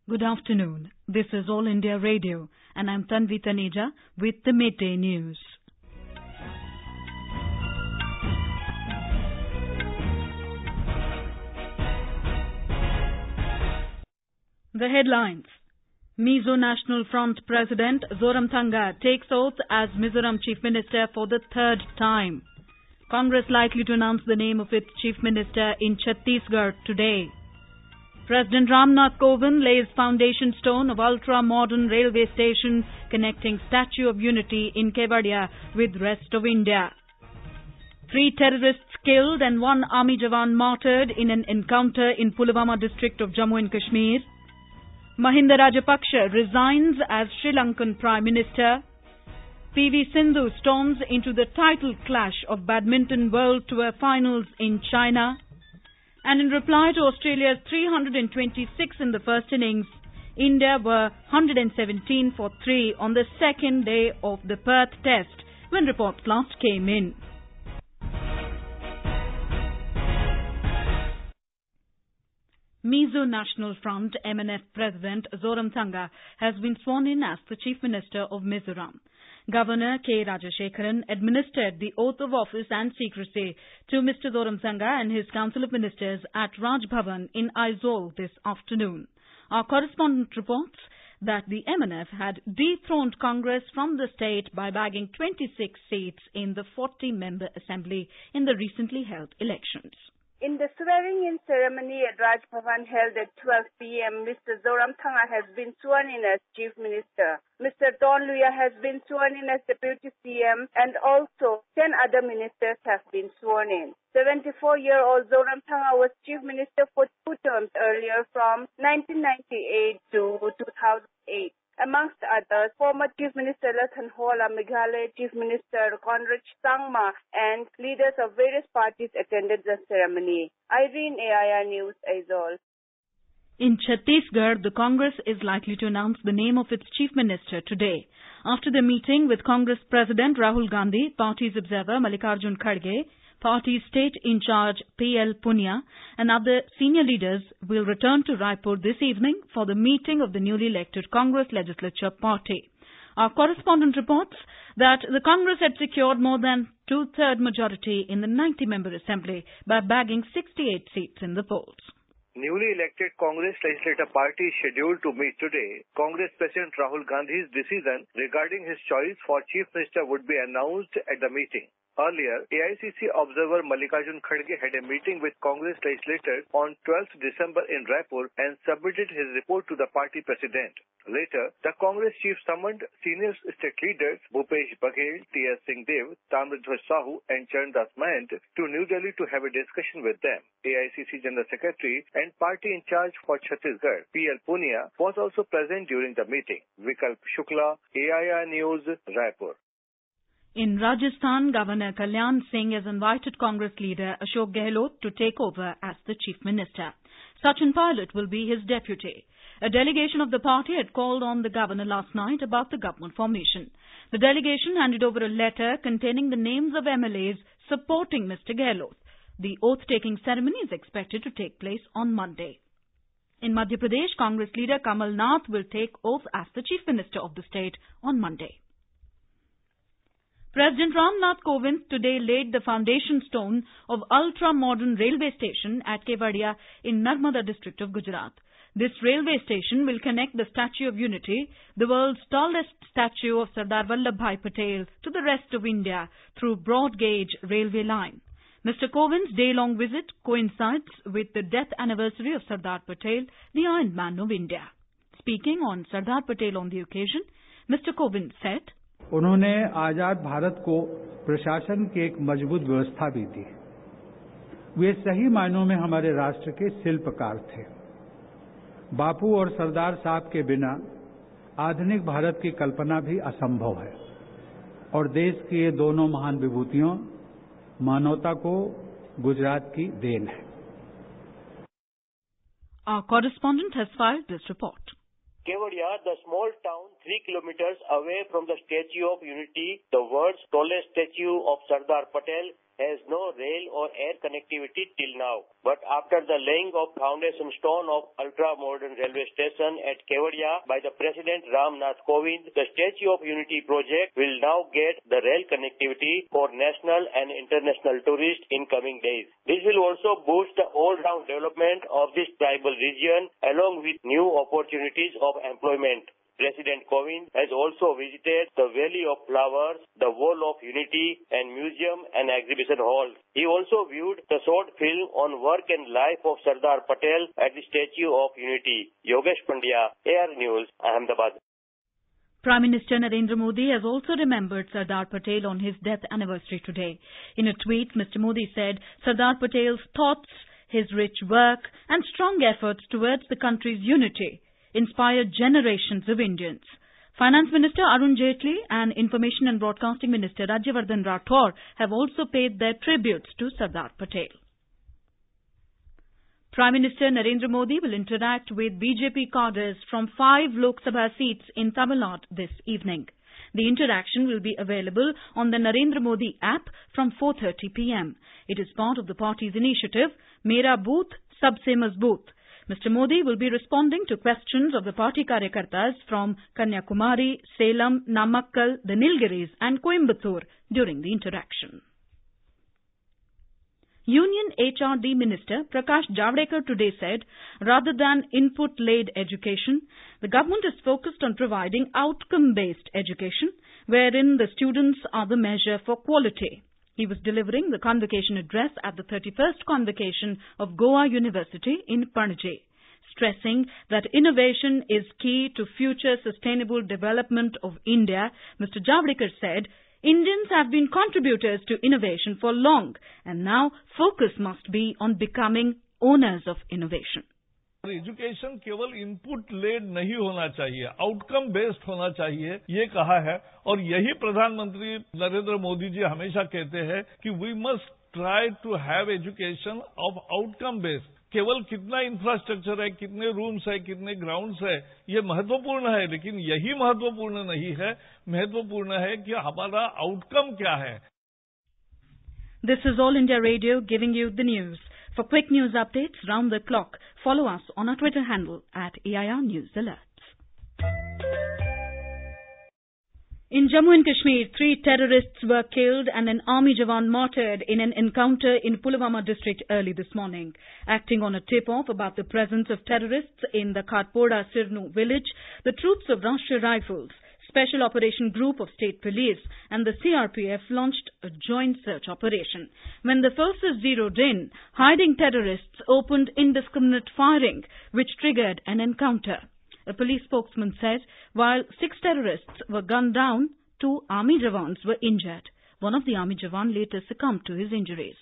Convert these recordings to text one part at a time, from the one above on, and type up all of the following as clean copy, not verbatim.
Good afternoon. This is All India Radio and I'm Tanvi Taneja with the Midday News. The headlines. Mizo National Front President Zoramthanga takes oath as Mizoram Chief Minister for the third time. Congress likely to announce the name of its Chief Minister in Chhattisgarh today. President Ramnath Kovind lays foundation stone of ultra-modern railway station connecting Statue of Unity in Kevadia with rest of India. 3 terrorists killed and 1 army jawan martyred in an encounter in Pulwama district of Jammu and Kashmir. Mahinda Rajapaksa resigns as Sri Lankan Prime Minister. PV Sindhu storms into the title clash of Badminton World Tour finals in China. And in reply to Australia's 326 in the first innings, India were 117 for 3 on the second day of the Perth Test when reports last came in. Mizo National Front MNF President Zoramthanga has been sworn in as the Chief Minister of Mizoram. Governor K. Rajashekharan administered the oath of office and secrecy to Mr. Zoramthanga and his Council of Ministers at Raj Bhavan in Aizawl this afternoon. Our correspondent reports that the MNF had dethroned Congress from the state by bagging 26 seats in the 40-member assembly in the recently held elections. In the swearing-in ceremony at Raj Bhavan held at 12 p.m., Mr. Zoramthanga has been sworn in as Chief Minister. Mr. Ton Luya has been sworn in as Deputy CM and also 10 other ministers have been sworn in. 74-year-old Zoramthanga was Chief Minister for 2 terms earlier from 1998 to 2008. Amongst others, former Chief Minister Lathan Hola, Meghalaya Chief Minister Conrad Sangma and leaders of various parties attended the ceremony. Irene AIR News, Aizawl. In Chhattisgarh, the Congress is likely to announce the name of its Chief Minister today. After the meeting with Congress President Rahul Gandhi, party's observer Mallikarjun Kharge, party state in charge P.L. Punia and other senior leaders will return to Raipur this evening for the meeting of the newly elected Congress Legislature Party. Our correspondent reports that the Congress had secured more than two-thirds majority in the 90-member assembly by bagging 68 seats in the polls. Newly elected Congress Legislative Party is scheduled to meet today. Congress President Rahul Gandhi's decision regarding his choice for Chief Minister would be announced at the meeting. Earlier, AICC observer Mallikarjun Kharge had a meeting with Congress legislators on 12th December in Raipur and submitted his report to the party president. Later, the Congress chief summoned senior state leaders Bhupesh Baghel, T.S. Singhdev, Tamradhwaj Sahu and Charandas Mahant to New Delhi to have a discussion with them. AICC General Secretary and party in charge for Chhattisgarh, P.L. Punia, was also present during the meeting. Vikalp Shukla, AIR News, Raipur. In Rajasthan, Governor Kalyan Singh has invited Congress leader Ashok Gehlot to take over as the Chief Minister. Sachin Pilot will be his deputy. A delegation of the party had called on the governor last night about the government formation. The delegation handed over a letter containing the names of MLAs supporting Mr. Gehlot. The oath-taking ceremony is expected to take place on Monday. In Madhya Pradesh, Congress leader Kamal Nath will take oath as the Chief Minister of the state on Monday. President Ramnath Kovind today laid the foundation stone of ultra-modern railway station at Kevadia in Narmada district of Gujarat. This railway station will connect the Statue of Unity, the world's tallest statue of Sardar Vallabhbhai Patel, to the rest of India through broad-gauge railway line. Mr. Kovind's day-long visit coincides with the death anniversary of Sardar Patel, the Iron Man of India. Speaking on Sardar Patel on the occasion, Mr. Kovind said, उन्होंने आजाद भारत को प्रशासन की एक मजबूत व्यवस्था भी दी। वे सही मायनों में हमारे राष्ट्र के शिल्पकार थे। बापू और सरदार साहब के बिना आधुनिक भारत की कल्पना भी असंभव है और देश की ये दोनों महान विभूतियों मानवता को गुजरात की देन है। Our correspondent has filed this report. Kevadia, the small town 3 kilometers away from the Statue of Unity, the world's tallest statue of Sardar Patel, has no rail or air connectivity till now. But after the laying of foundation stone of ultra-modern railway station at Kevadia by the President Ram Nath Kovind, the Statue of Unity project will now get the rail connectivity for national and international tourists in coming days. This will also boost the all-round development of this tribal region along with new opportunities of employment. President Kovind has also visited the Valley of Flowers, the Wall of Unity, and museum and exhibition halls. He also viewed the short film on work and life of Sardar Patel at the Statue of Unity. Yogesh Pandya, AR News, Ahmedabad. Prime Minister Narendra Modi has also remembered Sardar Patel on his death anniversary today. In a tweet, Mr. Modi said Sardar Patel's thoughts, his rich work and strong efforts towards the country's unity inspired generations of Indians. Finance Minister Arun Jaitley and Information and Broadcasting Minister Rajyavardhan Rathore have also paid their tributes to Sardar Patel. Prime Minister Narendra Modi will interact with BJP cadres from 5 Lok Sabha seats in Tamil Nadu this evening. The interaction will be available on the Narendra Modi app from 4:30 p.m. It is part of the party's initiative, Mera Booth, Sabse Mazboot. Mr. Modi will be responding to questions of the party karyakartas from Kanyakumari, Salem, Namakkal, the Nilgiris and Coimbatore during the interaction. Union HRD Minister Prakash Javadekar today said, rather than input-led education, the government is focused on providing outcome-based education, wherein the students are the measure for quality. He was delivering the convocation address at the 31st convocation of Goa University in Panaji, stressing that innovation is key to future sustainable development of India. Mr. Javadekar said, Indians have been contributors to innovation for long, and now focus must be on becoming owners of innovation. Education केवल input lead नहीं होना चाहिए, outcome based होना चाहिए, ये कहा है। और यही प्रधानमंत्री नरेंद्र मोदी जी हमेशा कहते हैं कि we must try to have education of outcome based. केवल कितना इंफ्रास्ट्रक्चर है, कितने रूम्स है, कितने ग्राउंड्स है, ये महत्वपूर्ण है, लेकिन यही महत्वपूर्ण नहीं है। महत्वपूर्ण है कि हमारा आउटकम क्या है। This is All India Radio giving you the news. For quick news updates round the clock, follow us on our Twitter handle at AIR News Alerts. In Jammu and Kashmir, 3 terrorists were killed and an army jawan martyred in an encounter in Pulwama district early this morning. Acting on a tip-off about the presence of terrorists in the Khatpoda Sirnu village, the troops of Rashtriya Rifles, Special Operation Group of State Police and the CRPF launched a joint search operation. When the forces zeroed in, hiding terrorists opened indiscriminate firing, which triggered an encounter. A police spokesman said, while 6 terrorists were gunned down, 2 army jawans were injured. One of the army jawan later succumbed to his injuries.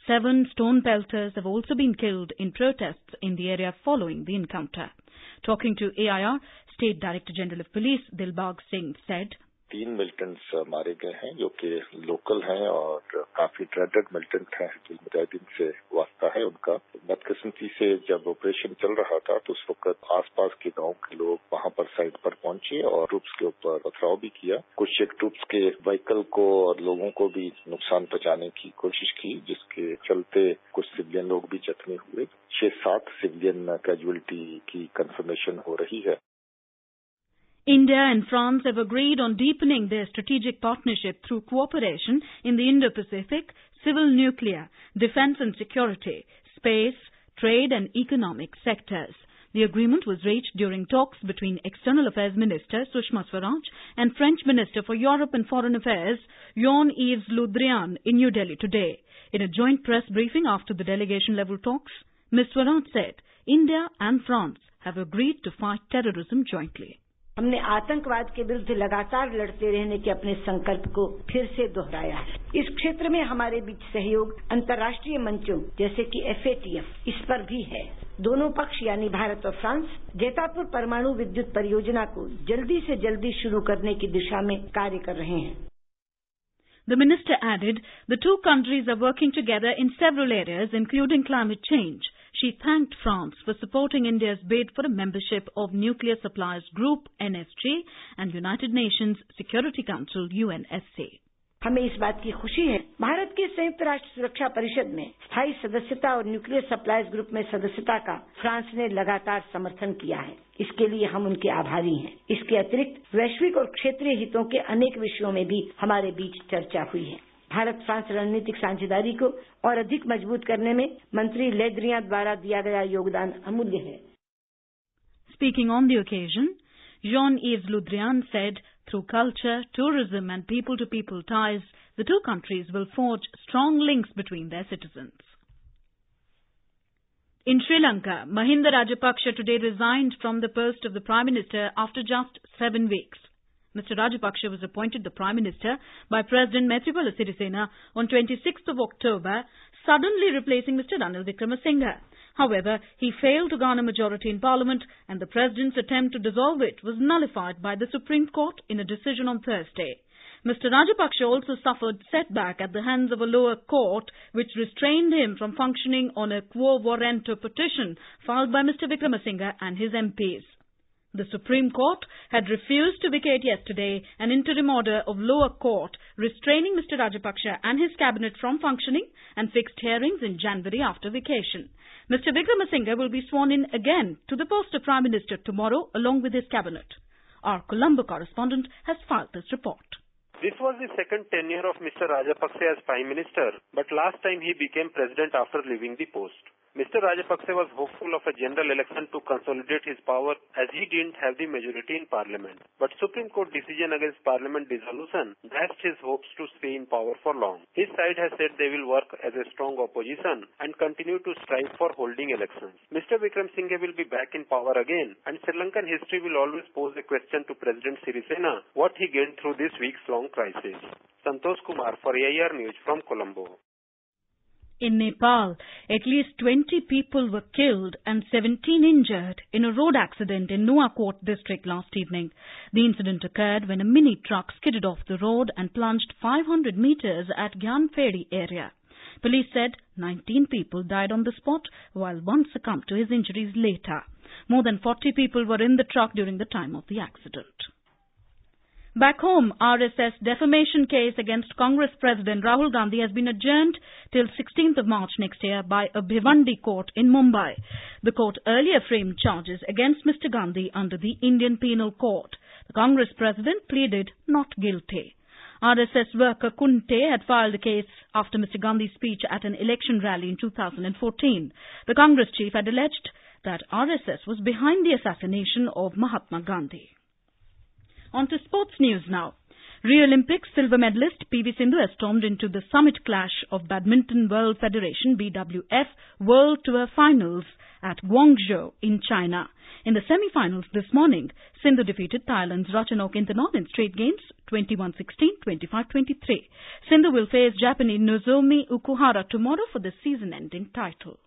7 stone pelters have also been killed in protests in the area following the encounter. Talking to AIR, State Director General of Police Dilbag Singh said, 3 militants मारे गए हैं जो कि local हैं और काफी traded militant हैं, जो मुजाहिदीन से वास्ता है उनका। बदकिस्मती से जब ऑपरेशन चल रहा था तो उस वक्त आसपास के गांव के लोग वहां पर साइट पर पहुंचे और ट्रूप्स के ऊपर पथराव भी किया। कुछ एक ट्रूप्स के व्हीकल को और लोगों को भी नुकसान पहुंचाने की कोशिश की, जिसके चलते कुछ सिविलियन लोग भी जख्मी हुए। 6-7 सिविलियन कैजुअलिटी की कंफर्मेशन हो रही है। India and France have agreed on deepening their strategic partnership through cooperation in the Indo-Pacific, civil nuclear, defense and security, space, trade and economic sectors. The agreement was reached during talks between External Affairs Minister Sushma Swaraj and French Minister for Europe and Foreign Affairs Jean-Yves Le Drian in New Delhi today. In a joint press briefing after the delegation-level talks, Ms. Swaraj said India and France have agreed to fight terrorism jointly. हमने आतंकवाद के विरुद्ध लगातार लड़ते रहने के अपने संकल्प को फिर से दोहराया है। इस क्षेत्र में हमारे बीच सहयोग अंतर्राष्ट्रीय मंचों जैसे कि FATF इस पर भी है। दोनों पक्ष यानी भारत और फ्रांस जैतापुर परमाणु विद्युत परियोजना को जल्दी से जल्दी शुरू करने की दिशा में कार्य कर रहे हैं। The minister added, the 2 countries are working together in several areas, including climate change. She thanked France for supporting India's bid for a membership of Nuclear Suppliers Group, NSG, and United Nations Security Council, UNSC. हमें इस बात की खुशी है भारत की संयुक्त राष्ट्र सुरक्षा परिषद में स्थायी सदस्यता और न्यूक्लियर सप्लाईज ग्रुप में सदस्यता का फ्रांस ने लगातार समर्थन किया है। इसके लिए हम उनके आभारी हैं। इसके अतिरिक्त वैश्विक और क्षेत्रीय हितों के अनेक विषयों में भी हमारे बीच चर्चा हुई है। भारत फ्रांस रणनीतिक साझेदारी को और अधिक मजबूत करने में मंत्री ले ड्रियान द्वारा दिया गया योगदान अमूल्य है। Speaking on the occasion, Jean-Yves Le Drian said, through culture, tourism and people-to-people ties, the two countries will forge strong links between their citizens. In Sri Lanka, Mahinda Rajapaksa today resigned from the post of the Prime Minister after just 7 weeks. Mr. Rajapaksa was appointed the Prime Minister by President Maithripala Sirisena on 26th of October, suddenly replacing Mr. Ranil Wickremesinghe. However, he failed to garner majority in Parliament and the President's attempt to dissolve it was nullified by the Supreme Court in a decision on Thursday. Mr. Rajapaksa also suffered setback at the hands of a lower court which restrained him from functioning on a quo warranto petition filed by Mr. Wickremesinghe and his MPs. The Supreme Court had refused to vacate yesterday an interim order of lower court restraining Mr. Rajapaksa and his cabinet from functioning and fixed hearings in January after vacation. Mr. Wickremesinghe will be sworn in again to the post of Prime Minister tomorrow along with his cabinet. Our Colombo correspondent has filed this report. This was the second tenure of Mr. Rajapaksa as Prime Minister, but last time he became President after leaving the post. Mr. Rajapaksa was hopeful of a general election to consolidate his power as he didn't have the majority in Parliament. But Supreme Court decision against Parliament dissolution dashed his hopes to stay in power for long. His side has said they will work as a strong opposition and continue to strive for holding elections. Mr. Wickremesinghe will be back in power again, and Sri Lankan history will always pose a question to President Sirisena what he gained through this weeks-long crisis. Santosh Kumar for AIR News from Colombo. In Nepal, at least 20 people were killed and 17 injured in a road accident in Nuwakot district last evening. The incident occurred when a mini truck skidded off the road and plunged 500 meters at Gyanphedi area. Police said 19 people died on the spot, while one succumbed to his injuries later. More than 40 people were in the truck during the time of the accident. Back home, RSS defamation case against Congress President Rahul Gandhi has been adjourned till 16th of March next year by a Bhiwandi court in Mumbai. The court earlier framed charges against Mr. Gandhi under the Indian Penal Code. The Congress President pleaded not guilty. RSS worker Kunte had filed the case after Mr. Gandhi's speech at an election rally in 2014. The Congress chief had alleged that RSS was behind the assassination of Mahatma Gandhi. On to sports news now. Rio Olympics silver medalist PV Sindhu has stormed into the summit clash of Badminton World Federation BWF World Tour Finals at Guangzhou in China. In the semi-finals this morning, Sindhu defeated Thailand's Ratchanok Intanon in straight games 21-16, 25-23. Sindhu will face Japanese Nozomi Okuhara tomorrow for the season-ending title.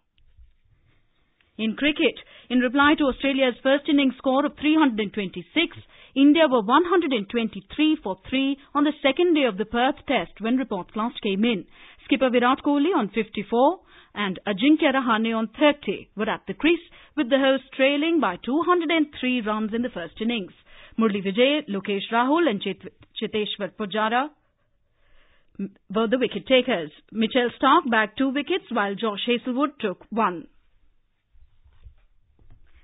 In cricket, in reply to Australia's first innings score of 326, India were 123 for 3 on the second day of the Perth Test when reports last came in. Skipper Virat Kohli on 54 and Ajinkya Rahane on 30 were at the crease, with the hosts trailing by 203 runs in the first innings. Murli Vijay, Lokesh Rahul and Cheteshwar Pujara were the wicket takers. Mitchell Starc bagged 2 wickets while Josh Hazlewood took 1.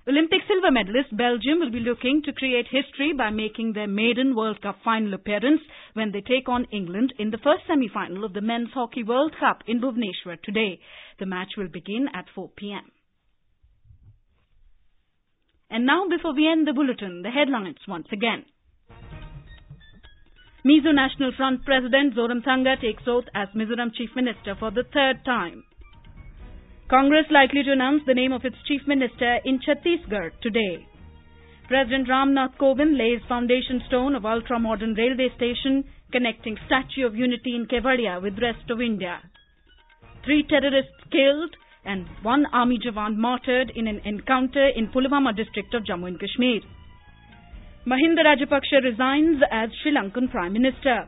Olympic silver medalist Belgium will be looking to create history by making their maiden World Cup final appearance when they take on England in the first semi-final of the Men's Hockey World Cup in Bhubaneswar today. The match will begin at 4 p.m. And now, before we end the bulletin, the headlines once again. Mizo National Front President Zoramthanga takes oath as Mizoram Chief Minister for the third time. Congress likely to announce the name of its Chief Minister in Chhattisgarh today. President Ram Nath Kovind lays foundation stone of ultra-modern railway station connecting Statue of Unity in Kevadia with rest of India. 3 terrorists killed and 1 army jawan martyred in an encounter in Pulwama district of Jammu and Kashmir. Mahinda Rajapaksa resigns as Sri Lankan Prime Minister.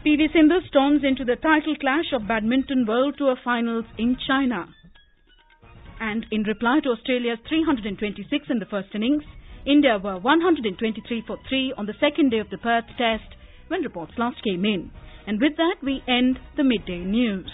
PV Sindhu storms into the title clash of Badminton World Tour Finals in China. And in reply to Australia's 326 in the first innings, India were 123 for 3 on the second day of the Perth Test when reports last came in. And with that, we end the midday news.